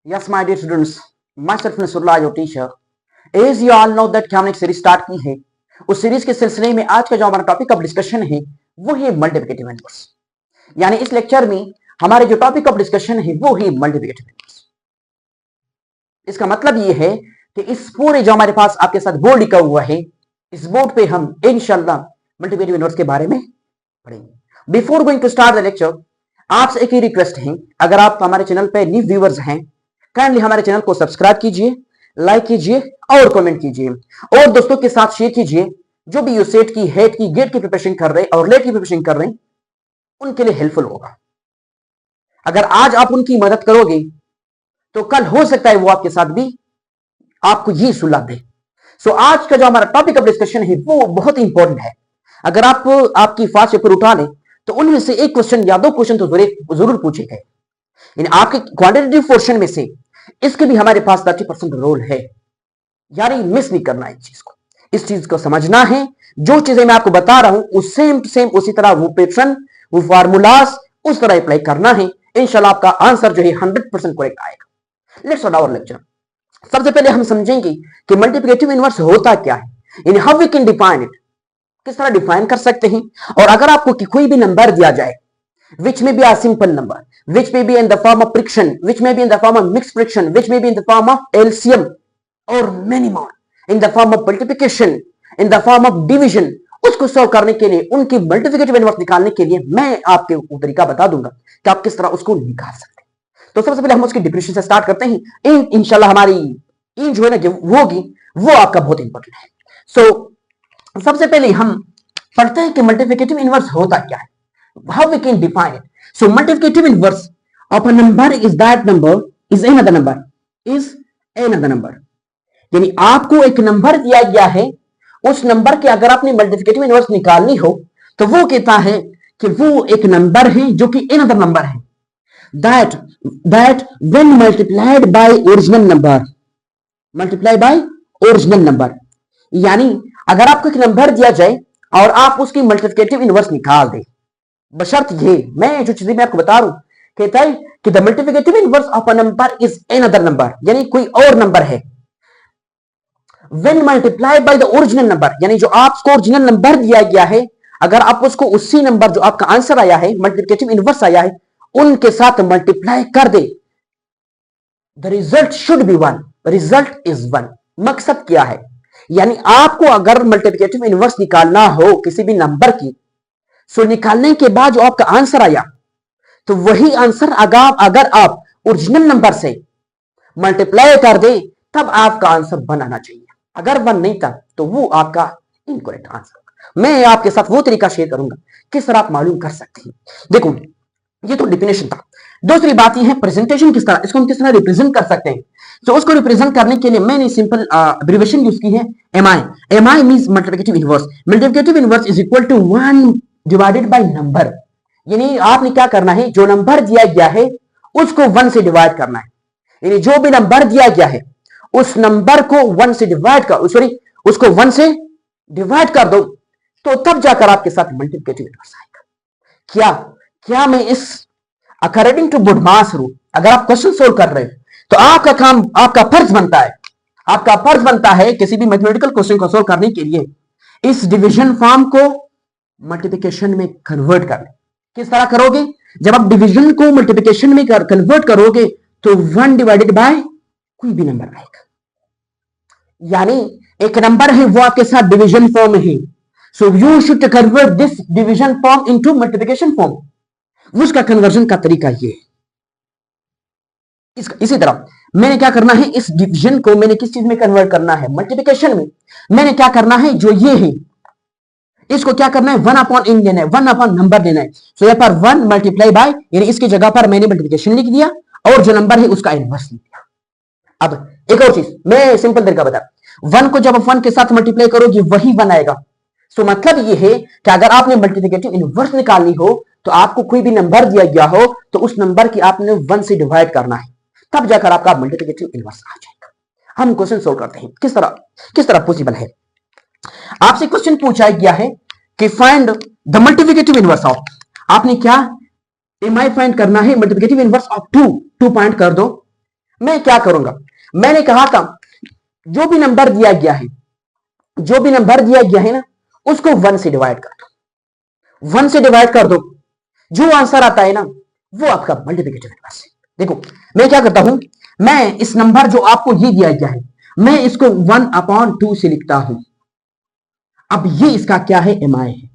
Yes, my dear students, myself Nasrullah, your teacher. As you all know that कि हमने एक series start की है, उस सीरीज के सिलसिले में आज का जो हमारा टॉपिक ऑफ डिस्कशन है वो है मल्टीप्लिकेटिव नंबर्स। यानी इस लेक्चर में हमारे जो टॉपिक ऑफ डिस्कशन है वो है मल्टीप्लिकेटिव नंबर्स। इसका मतलब ये है कि इस पूरे जो हमारे पास आपके साथ बोर्ड लिखा हुआ है, इस बोर्ड पे हम इंशाल्लाह मल्टीप्लिकेटिव नंबर्स के बारे में पढ़ेंगे। Before going to start the lecture, आपसे एक ही रिक्वेस्ट है, अगर आप हमारे चैनल पे न्यू व्यूअर्स हैं, काइंडली हमारे चैनल को सब्सक्राइब कीजिए, लाइक कीजिए और कमेंट कीजिए और दोस्तों के साथ शेयर कीजिए। जो भी यूसेट की, हेट की, गेट की प्रिपरेशन कर रहे हैं और लेट की प्रिपरेशन कर रहे हैं, उनके लिए हेल्पफुल होगा। अगर आज आप उनकी मदद करोगे तो कल हो सकता है वो आपके साथ भी आपको ये सुलह दे। सो आज का जो हमारा टॉपिक ऑफ डिस्कशन है वो बहुत इंपॉर्टेंट है। अगर आप आपकी फास्ट पेपर उठा लें तो उनमें से एक क्वेश्चन या दो क्वेश्चन तो जरूर पूछे गए। इन आपके क्वांटिटेटिव पोर्शन में से इसके भी हमारे पास 30% रोल है। यानी मिस नहीं करना है इस चीज को समझना है। जो चीजें मैं आपको बता रहा हूं उस सेम टू सेम उसी तरह वो पैटर्न, वो फार्मूलाज उस तरह अप्लाई करना है। इंशाल्लाह आपका आंसर जो है 100% करेक्ट आएगा। Let's start our lecture. सबसे पहले हम समझेंगे कि मल्टीप्लिकेटिव इनवर्स होता क्या है, in how we can define it, किस तरह डिफाइन कर सकते हैं। और अगर आपको कोई भी नंबर दिया जाए which may be a simple number, which may be in the form of fraction, which may be in the form of mixed fraction, which may be in the form of LCM or many more, in the form of multiplication, in the form of division, उसको solve करने के लिए, उनकी multiplicative inverse निकालने के लिए मैं आपके वो तरीका बता दूंगा कि आप किस तरह उसको निकाल सकते हैं। तो सबसे पहले हम उसकी डिफिनेशन से स्टार्ट करते हैं। इंशाल्लाह हमारी इन जो है ना जो होगी वो आपका बहुत इंपॉर्टेंट है। सो सबसे पहले हम पढ़ते हैं कि मल्टीप्लिकेटिव इनवर्स होता क्या है, how we can define it. So multiplicative inverse of a number is that number is another number is another number। यानी आपको एक नंबर दिया गया है, उस नंबर के अगर आपने मल्टीप्लिकेटिव इनवर्स निकालनी हो तो वो कहता है कि वो एक नंबर है जो कि another नंबर है। that when multiplied by original number, multiply by original number, यानी अगर आपको एक नंबर दिया जाए और आप उसकी मल्टीप्लिकेटिव इनवर्स निकाल दें, बशर्त ये मैं जो चीजें मैं आपको बता रहा हूं, कहता है कि the multiplicative inverse of a number is another number, यानी कोई और नंबर है। When multiplied by the original number, यानी जो आपको ओरिजिनल नंबर दिया गया है, अगर आप उसको उसी नंबर जो आपका आंसर आया है, मल्टीप्लिकेटिव इनवर्स आया है, उनके साथ मल्टीप्लाई कर दे, the result should be one, result is one. मकसद क्या है, यानी आपको अगर मल्टीप्लिकेटिव इनवर्स निकालना हो किसी भी नंबर की, सो निकालने के बाद जो आपका आंसर आया तो वही आंसर अगर आप ओरिजिनल नंबर से मल्टीप्लाई कर दे तब आपका आंसर वन आना चाहिए। अगर वन नहीं था तो वो आपका इनकरेक्ट आंसर। मैं आपके साथ वो तरीका शेयर करूंगा किस तरह आप मालूम कर सकते हैं। देखो ये तो डिफिनेशन था। दूसरी बात ये है प्रेजेंटेशन किस तरह, इसको हम किस तरह रिप्रेजेंट कर सकते हैं। तो उसको रिप्रेजेंट करने के लिए मैंने सिंपल एब्रिविएशन यूज की है, MI means multiplicative inverse. Multiplicative inverse is equal to 1 divided by number. यानी आपने क्या करना है, जो नंबर दिया गया है उसको 1 से डिवाइड करना है। यानी जो भी नंबर दिया गया है उस नंबर को 1 से डिवाइड कर, सॉरी उसको 1 से डिवाइड कर दो तो तब जाकर आपके साथ मल्टीप्लिकेटिव इनवर्स आएगा। क्या मैं इस अकॉर्डिंग टू बुडमास रूल, अगर आप क्वेश्चन सोल्व कर रहे हैं तो आपका काम, आपका फर्ज बनता है किसी भी मैथमेटिकल क्वेश्चन को सोल्व करने के लिए इस डिवीजन फॉर्म को मल्टीप्लिकेशन में कन्वर्ट कर ले। किस तरह करोगे, जब आप डिवीजन को मल्टीप्लिकेशन में कन्वर्ट करोगे तो 1 डिवाइडेड बाय कोई भी नंबर आएगा। यानी एक नंबर है वो आपके साथ डिवीजन फॉर्म है, so you should convert this division form into multiplication form. उसका कन्वर्जन का तरीका ये है। इसी तरह मैंने क्या करना है, इस डिवीजन को मैंने किस चीज में कन्वर्ट करना है, मल्टीप्लिकेशन में। मैंने क्या करना है, जो ये है इसको क्या करना है, 1 अपॉन इन लेना है, 1 अपॉन नंबर लेना है। सो यहाँ पर 1 मल्टीप्लाई बाय, यानी इसकी जगह पर मैंने मल्टीप्लिकेशन लिख दिया और जो नंबर है उसका इनवर्स लिख दिया। अब एक और चीज मैं सिंपल तरीका बता, 1 को जब आप 1 के साथ मल्टीप्लाई करोगे वही 1 आएगा। सो मतलब ये है कि अगर आपने मल्टीप्लिकेटिव इनवर्स निकालनी हो तो आपको कोई भी नंबर दिया गया हो तो उस नंबर की आपने 1 से डिवाइड करना है, तब जाकर आपका मल्टीप्लिकेटिव इनवर्स आ जाएगा। हम क्वेश्चन सोल्व करते हैं किस तरह पॉसिबल है। आपसे क्वेश्चन पूछा गया है कि find the multiplicative inverse of, आपने क्या MI फाइंड करना है, मल्टीप्लिकेटिव इनवर्स ऑफ 2 पॉइंट कर दो मैं क्या करूंगा, मैंने कहा था जो भी नंबर दिया गया है, जो भी नंबर दिया गया है ना, उसको 1 से डिवाइड कर दो, 1 से डिवाइड कर दो, जो आंसर आता है ना वो आपका मल्टीप्लिकेटिव इनवर्स है। देखो मैं क्या करता हूं, मैं इस नंबर जो आपको ये दिया गया है, मैं इसको 1/2 से लिखता हूं। अब ये इसका क्या है, MI है,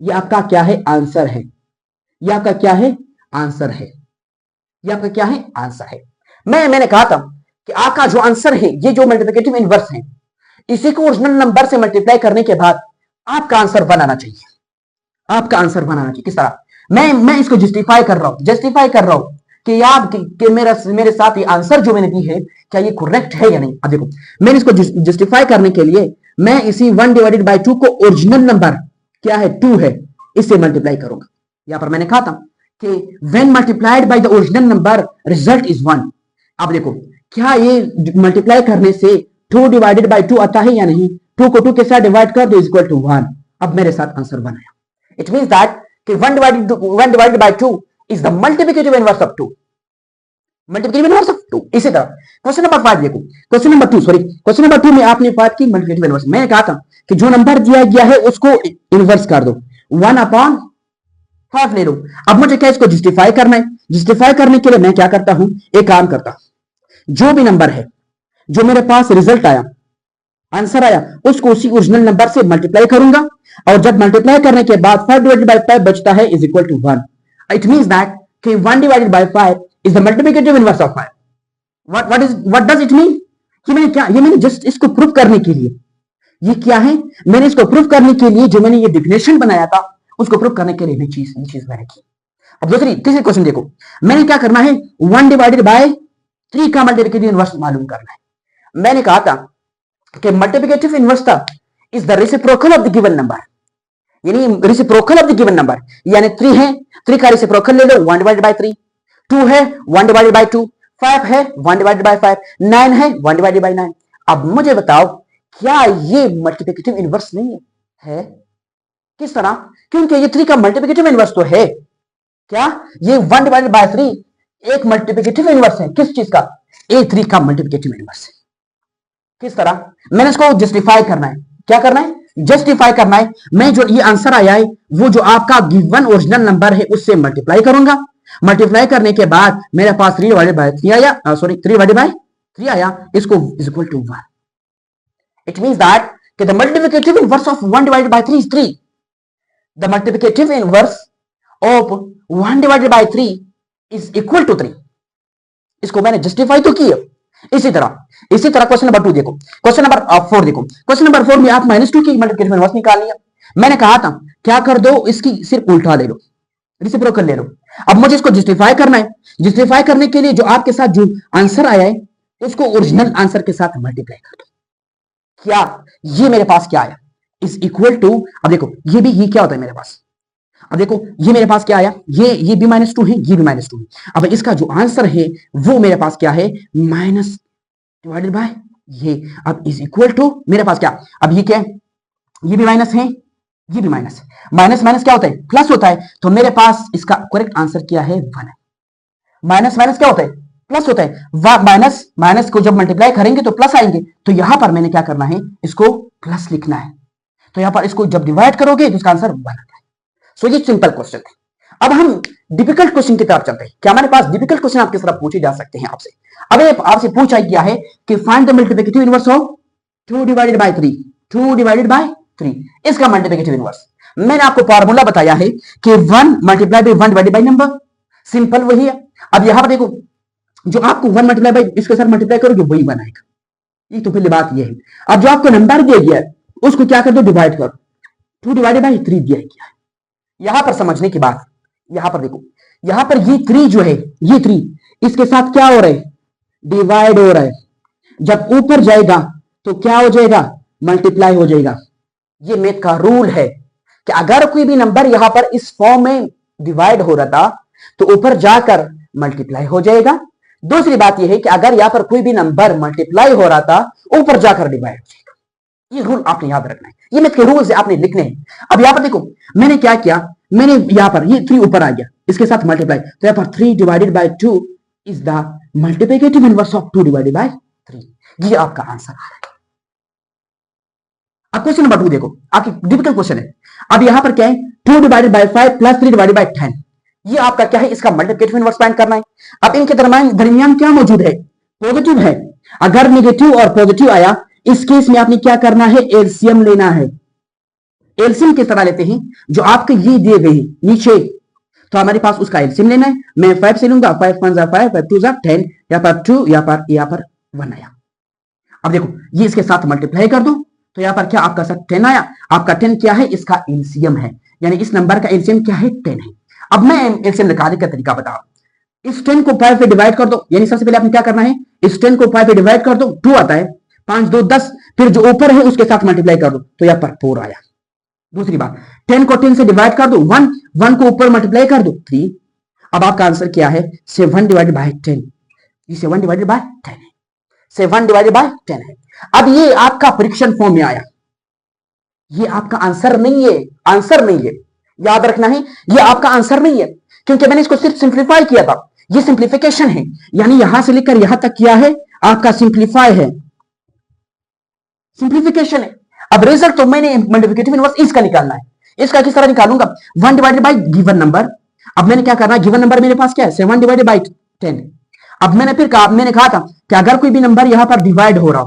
ये आपका क्या है, आंसर है, ये आपका क्या है, आंसर है, ये आपका क्या है, आंसर है। मैंने कहा था कि आपका जो आंसर है, ये जो मल्टीप्लिकेटिव इनवर्स है, इसी को ओरिजिनल नंबर से मल्टीप्लाई करने के बाद आपका आंसर बनाना चाहिए, आपका आंसर बनाना चाहिए। किस तरह, मैं इसको जस्टिफाई कर रहा हूं, जस्टिफाई कर रहा हूं कि यार कि मेरे साथ ये आंसर जो मैंने दी है क्या ये करेक्ट है या नहीं। अब देखो मैंने इसको जस्टिफाई करने के लिए मैं इसी 1/2 को ओरिजिनल नंबर क्या है, 2 है, इससे मल्टीप्लाई करूंगा। यहां पर मैंने कहा था कि when multiplied by the original number result is 1। अब देखो क्या ये मल्टीप्लाई करने से 2/2 आता है या नहीं, 2 को 2 के साथ डिवाइड कर दो इक्वल टू 1। अब मेरे साथ आंसर बनाया। इट मींस दैट कि 1/2 is the multiplicative inverse of 2, multiplicative inverse of 2। इसी तरह क्वेश्चन नंबर 5 देखो, question number 2 sorry question number 2 में आपने बात की मल्टीप्लिकेटिव इनवर्स। मैंने कहा था कि जो नंबर दिया गया है उसको इनवर्स कर दो, 1/5 ले लो। अब मुझे क्या इसको जस्टिफाई करना है, जस्टिफाई करने के लिए मैं क्या करता हूं, एक काम करता हूं, जो भी नंबर है, जो मेरे पास रिजल्ट आया, आंसर आया, उसको उसी ओरिजिनल नंबर से मल्टीप्लाई करूंगा, और जब मल्टीप्लाई करने के बाद 5/5 बचता है is equal to 1। It means that 1/5 is the multiplicative inverse of 5। What does it mean? कि मैंने क्या, ये मैंने जस्ट इसको प्रूव करने के लिए, ये क्या है, मैंने इसको प्रूव करने के लिए जो मैंने ये डिफिनेशन बनाया था उसको प्रूव करने के लिए ये चीज मैंने की। अब तीसरी क्वेश्चन देखो, मैंने क्या करना है, 1/3 का मल्टीप्लिकेटिव इनवर्स मालूम करना है। मैंने कहा था कि मल्टीप्लिकेटिव इनवर्स था is the reciprocal of the given number, यानी reciprocal of the given number, यानी 3 है, 3 का रेसिप्रोकल ले लो 1/3, 2 है 1/2, 5 है 1/5, 9 है 1/9। अब मुझे बताओ क्या ये मल्टीप्लिकेटिव इनवर्स नहीं है? किस तरह, क्योंकि ये 3 का मल्टीप्लिकेटिव इनवर्स तो है। क्या ये 1/3 एक मल्टीप्लिकेटिव इनवर्स है, किस चीज का, A3 का मल्टीप्लिकेटिव इनवर्स है। किस तरह, मैंने इसको जस्टिफाई करना है, क्या करना है, जस्टिफाई करना है। मैं जो ये आंसर आया है वो जो आपका गिवन ओरिजिनल नंबर है उससे मल्टीप्लाई करूंगा, मल्टीप्लाई करने के बाद मेरे पास 3/3 आया, सॉरी 3/3 आया, इसको is equal to 1। It means that कि the multiplicative inverse of 1/3 is 3। The multiplicative inverse of 1/3 is equal to 3। इसको मैंने जस्टिफाई तो किया। इसी तरह क्वेश्चन नंबर 2 देखो, क्वेश्चन नंबर 4 देखो, क्वेश्चन नंबर 4 में आप -2 की मल्टीप्लिकेटिव इनवर्स निकालनी है। मैंने कहा था क्या कर दो, इसकी सिर्फ उल्टा ले लो, रेसिप्रोकल ले लो। अब मुझे इसको जस्टिफाई करना है, जस्टिफाई करने के लिए जो आपके साथ जो आंसर आया है उसको ओरिजिनल आंसर के साथ मल्टीप्लाई कर दो। क्या ये मेरे पास क्या आया, इज इक्वल टू, अब देखो ये क्या होता है मेरे पास, अब देखो ये मेरे पास क्या आया, ये भी -2 है, ये भी -2 है। अब इसका जो आंसर है वो मेरे पास क्या है, माइनस डिवाइडेड बाय ये, अब इज इक्वल टू मेरे पास क्या, अब ये क्या है, ये भी माइनस है, ये भी माइनस है, माइनस माइनस क्या होता है, प्लस होता है। तो मेरे पास इसका करेक्ट आंसर क्या है, 1 है। माइनस माइनस क्या होता है, प्लस होता है, माइनस माइनस को जब मल्टीप्लाई करेंगे तो प्लस आएंगे, तो यहां पर मैंने क्या करना है, इसको प्लस लिखना है। तो यहां पर इसको जब डिवाइड करोगे तो इसका आंसर 1 आता है। सो ये सिंपल क्वेश्चन है। अब हम डिफिकल्ट क्वेश्चन की तरफ चलते हैं। क्या हमारे पास डिफिकल्ट क्वेश्चन आपकी तरफ पूछे जा सकते हैं आपसे। अब आपसे पूछा गया है कि find the multiplicative inverse of 2/3, 2/3 इसका मल्टीप्लिकेटिव इनवर्स। मैंने आपको फार्मूला बताया है कि 1 multiply by 1 divided by number, simple वही है। अब यहां पर देखो जो आपको 1 मल्टीप्लाई बाय इसके साथ मल्टीप्लाई करोगे वही 1 आएगा, ये तो पहली बात ये है। अब जो आपको नंबर दिया गया है उसको क्या कर दो, डिवाइड करो, 2/3 दिया गया है। यहां पर समझने की बात, यहां पर देखो, यहां पर ये 3 जो है, ये 3 इसके साथ क्या हो रहा है, डिवाइड हो रहा है। जब ऊपर जाएगा तो क्या हो जाएगा, मल्टीप्लाई हो जाएगा। ये मैथ का रूल है कि अगर कोई भी नंबर यहां पर इस फॉर्म में डिवाइड हो रहा था तो ऊपर जाकर मल्टीप्लाई हो जाएगा। दूसरी बात यह है कि अगर यहां पर कोई भी नंबर मल्टीप्लाई हो रहा था ऊपर जाकर डिवाइड हो जाएगा। ये रूल आपने याद रखना है, ये मैथ के रूल से आपने लिखने हैं। अब यहां पर देखो मैंने क्या किया, मैंने यहां पर ये 3 ऊपर आ गया, इसके साथ मल्टीप्लाई, तो यहां पर 3/2 is the multiplicative inverse of 2 divided by 3। ये आपका आंसर आ रहा है। अब क्वेश्चन नंबर 2 देखो, आपकी डिफिकल्ट क्वेश्चन है। अब यहां पर क्या है, 2 divided by 5 plus 3 divided by 10, ये आपका क्या है, इसका मल्टीप्लिकेटिव इनवर्स फाइंड करना है। अब इनके दरमियान क्या मौजूद है, पॉजिटिव है। अगर नेगेटिव और पॉजिटिव आया, इस केस में आपने क्या करना है, एलसीएम लेना है। एलसीएम किस तरह लेते हैं, जो आपके ये दिए गए नीचे, तो हमारे पास उसका एलसीएम लेना है। मैं 5 से लूंगा, 5 1 जा 5, 5 2 जा 10, यहां पर 2, यहां पर 1 आया। अब देखो ये इसके साथ मल्टीप्लाई कर दो, तो यहां पर क्या आपका साथ 10 आया। आपका 10 क्या है, इसका एलसीएम है, यानी इस नंबर का एलसीएम क्या है, 10 है। अब मैं एलसीएम निकालने का तरीका बताऊं। इस 10 को 5 पे डिवाइड कर दो, यानी सबसे पहले आपने क्या करना है, इस 10 को 5 पे डिवाइड कर दो, 2 आता है, 5 2 10, फिर जो ऊपर है उसके साथ मल्टीप्लाई कर दो, तो यहां पर 4 आया। दूसरी बात, 10 को 10 से डिवाइड कर दो, 1 1 को ऊपर मल्टीप्लाई कर दो, 3। अब आपका आंसर क्या है, 7 डिवाइडेड बाय 10। ये 7 डिवाइडेड बाय 10 है, 7 डिवाइडेड बाय 10 है। अब ये आपका फ्रिक्शन फॉर्म में आया, ये आपका आंसर नहीं है, आंसर नहीं है, याद रखना है, ये आपका आंसर नहीं है, क्योंकि मैंने इसको सिर्फ सिंप्लीफाई किया था। ये सिंप्लीफिकेशन है, यानी यहां से लेकर यहां तक किया है, आपका सिंप्लीफाई है, सिंप्लीफिकेशन है। अब रिजल्ट तो मैंने मल्टीप्लिकेटिव इनवर्स इसका निकालना है। इसका किस तरह निकालूंगा, 1 डिवाइडेड बाय गिवन नंबर। अब मैंने क्या करना है, गिवन नंबर मेरे पास क्या है, 7 डिवाइडेड बाय 10। अब मैंने कहा था कि अगर कोई भी नंबर यहां पर डिवाइड हो रहा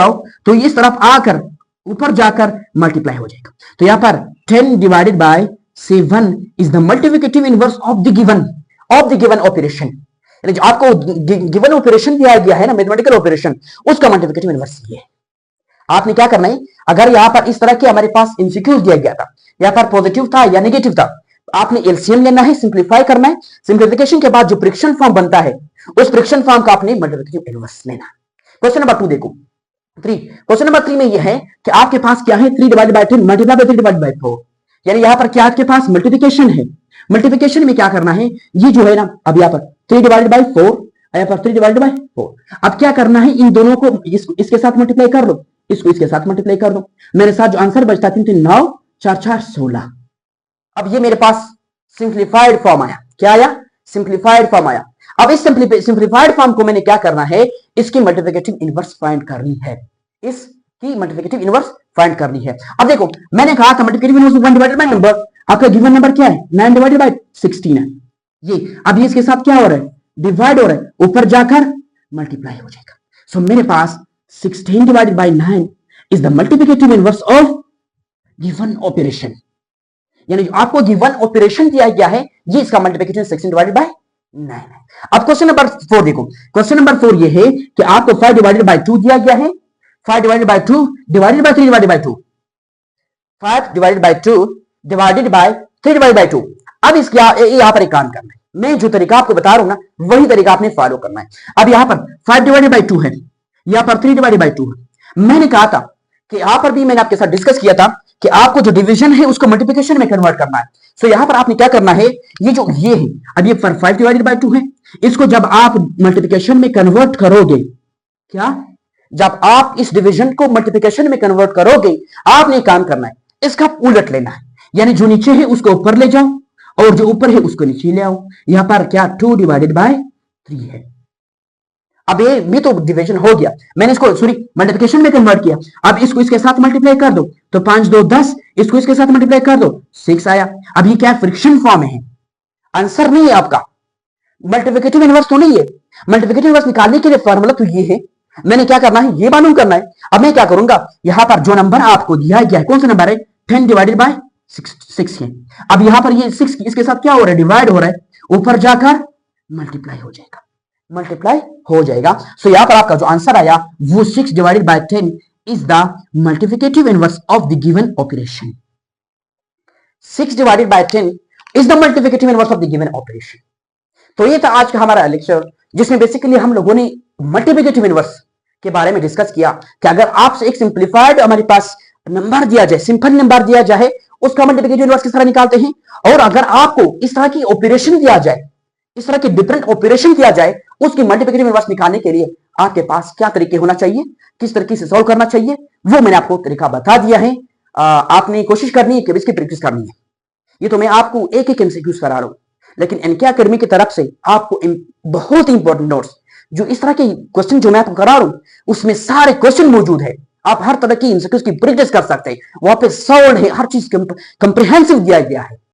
हो, तो इस तरफ आकर ऊपर जाकर मल्टीप्लाई हो जाएगा। तो यहां पर 10 divided by 7 is the multiplicative inverse of the given operation. यानी जो आपको गिवन ऑपरेशन दिया गया है ना, मैथमेटिकल ऑपरेशन, उसका मल्टीप्लिकेटिव इनवर्स ये है। आपने क्या करना है, अगर यहां पर इस तरह के हमारे पास एमसीक्यूज दिया गया था, यहां पर पॉजिटिव था या नेगेटिव था, आपने एलसीएम लेना है, सिंप्लीफाई करना है। सिंप्लीफिकेशन के बाद जो फ्रिक्शन फॉर्म बनता है, उस फ्रिक्शन फॉर्म का आपने मल्टीप्लिकेटिव इनवर्स लेना है। क्वेश्चन नंबर 2 देखो, 3। क्वेश्चन नंबर 3 में यह है कि आपके पास क्या है, 3 divided by 10 multiply by 3 divided by 4, यानी यहां पर क्या आपके पास मल्टीप्लिकेशन है। मल्टीप्लिकेशन में क्या करना है, ये जो है ना, अब यहां पर 3 डिवाइडेड बाय 4, यहां पर 3 डिवाइडेड बाय 4। अब क्या करना है, इन दोनों को इसके साथ मल्टीप्लाई कर लो, इसको इसके साथ मल्टीप्लाई कर दो। मेरे साथ जो आंसर बचता है 3 9 4 4 16। अब ये मेरे पास सिंप्लीफाइड फॉर्म आया, क्या आया, सिंप्लीफाइड फॉर्म आया। अब इस सिंप्लीफाइड फॉर्म को मैंने क्या करना है, इसकी मल्टीप्लिकेटिव इनवर्स फाइंड करनी है, इसकी मल्टीप्लिकेटिव इनवर्स फाइंड करनी है। अब देखो मैंने कहा था multiplicative inverse 1 divided by number, आपका गिवन नंबर क्या है, 9 डिवाइडेड बाय 16 है। ये अब ये इसके साथ क्या हो रहा है, डिवाइड हो रहा है, ऊपर जाकर मल्टीप्लाई हो जाएगा। सो मेरे पास 16 divided by 9 is the multiplicative inverse of given operation. यानी जो आपको गिवन ऑपरेशन दिया गया है, ये इसका मल्टीप्लिकेशन 16 डिवाइडेड बाय 9 है। अब क्वेश्चन नंबर 4 देखो, क्वेश्चन नंबर 4 ये है कि आपको 5 डिवाइडेड बाय 2 दिया गया है, 5 divided by 2 divided by 3 divided by 2, 5 divided by 2 divided by 3 divided by 2। अब इसके यहां पर एक काम करना है, मैं जो तरीका आपको बता रहा हूं ना, वही तरीका आपने फॉलो करना है। अब यहां पर 5 डिवाइडेड बाय 2 है, यहां पर 3 डिवाइडेड बाय 2 है। मैंने कहा था कि यहां पर भी मैंने आपके साथ डिस्कस किया था कि आपको जो डिवीजन है उसको मल्टीप्लिकेशन में कन्वर्ट करना है। सो यहां पर आपने क्या करना है, ये जो ये है, अब ये 5 डिवाइडेड बाय 2 है, इसको जब आप मल्टीप्लिकेशन में कन्वर्ट करोगे, क्या, जब आप इस डिवीजन को मल्टीप्लिकेशन में कन्वर्ट करोगे, आपने काम करना है, इसका उलट लेना है, यानी जो नीचे है उसको ऊपर ले जाओ और जो ऊपर है उसको नीचे ले आओ। यहां पर क्या 2 डिवाइडेड बाय 3 है। अब ये भी तो डिवीजन हो गया, मैंने इसको मल्टीप्लिकेशन में कन्वर्ट किया। अब इसको इसके साथ मल्टीप्लाई कर दो, तो 5 2 10, इसको इसके साथ मल्टीप्लाई कर दो, 6 आया। अब ये क्या फ्रिक्शन फॉर्म है, आंसर नहीं है आपका, मल्टीप्लिकेटिव इनवर्स तो नहीं है। मल्टीप्लिकेटिव इनवर्स निकालने के लिए फॉर्मूला तो ये है, मैंने क्या करना है, ये मालूम करना है। अब मैं क्या करूंगा, यहां पर जो नंबर आपको दिया गया है, कौन सा नंबर है, 10 डिवाइडेड बाय 6 है। अब यहां पर ये 6 इसके साथ क्या हो रहा है, डिवाइड हो रहा है, ऊपर जाकर मल्टीप्लाई हो जाएगा, मल्टीप्लाई हो जाएगा। सो यहां पर आपका जो आंसर आया वो 6 divided by 10 is the multiplicative inverse of the given operation. 6 divided by 10 is the multiplicative inverse of the given operation. तो ये था आज का हमारा लेक्चर, जिसमें बेसिकली हम लोगों ने मल्टीप्लिकेटिव इनवर्स के बारे में डिस्कस किया कि अगर आपसे एक सिंप्लीफाइड हमारे पास नंबर दिया जाए, सिंपल नंबर दिया जाए, उसका मल्टीप्लिकेटिव इनवर्स किस तरह निकालते हैं, और अगर आपको इस तरह की ऑपरेशन दिया जाए, इस तरह के डिफरेंट ऑपरेशन किया जाए, उसकी मल्टीप्लिकेटिव इनवर्स निकालने के लिए आपके पास क्या तरीके होना चाहिए, किस तरीके से सॉल्व करना चाहिए, वो मैंने आपको तरीका बता दिया है। आपने कोशिश करनी है कि इसकी प्रैक्टिस करनी है। ये तो मैं आपको एक एक एमसीक्यूज करा रहा हूं, लेकिन एनके अकेडमी की तरफ से आपको बहुत ही इंपॉर्टेंट नोट्स, जो इस तरह के क्वेश्चन जो मैं आपको करा रहा हूं, उसमें सारे क्वेश्चन मौजूद है। आप हर तरह की एमसीक्यूज की प्रैक्टिस कर सकते हैं, वहां पे सॉल्व है, हर चीज कंप्रिहेंसिव दिया गया है।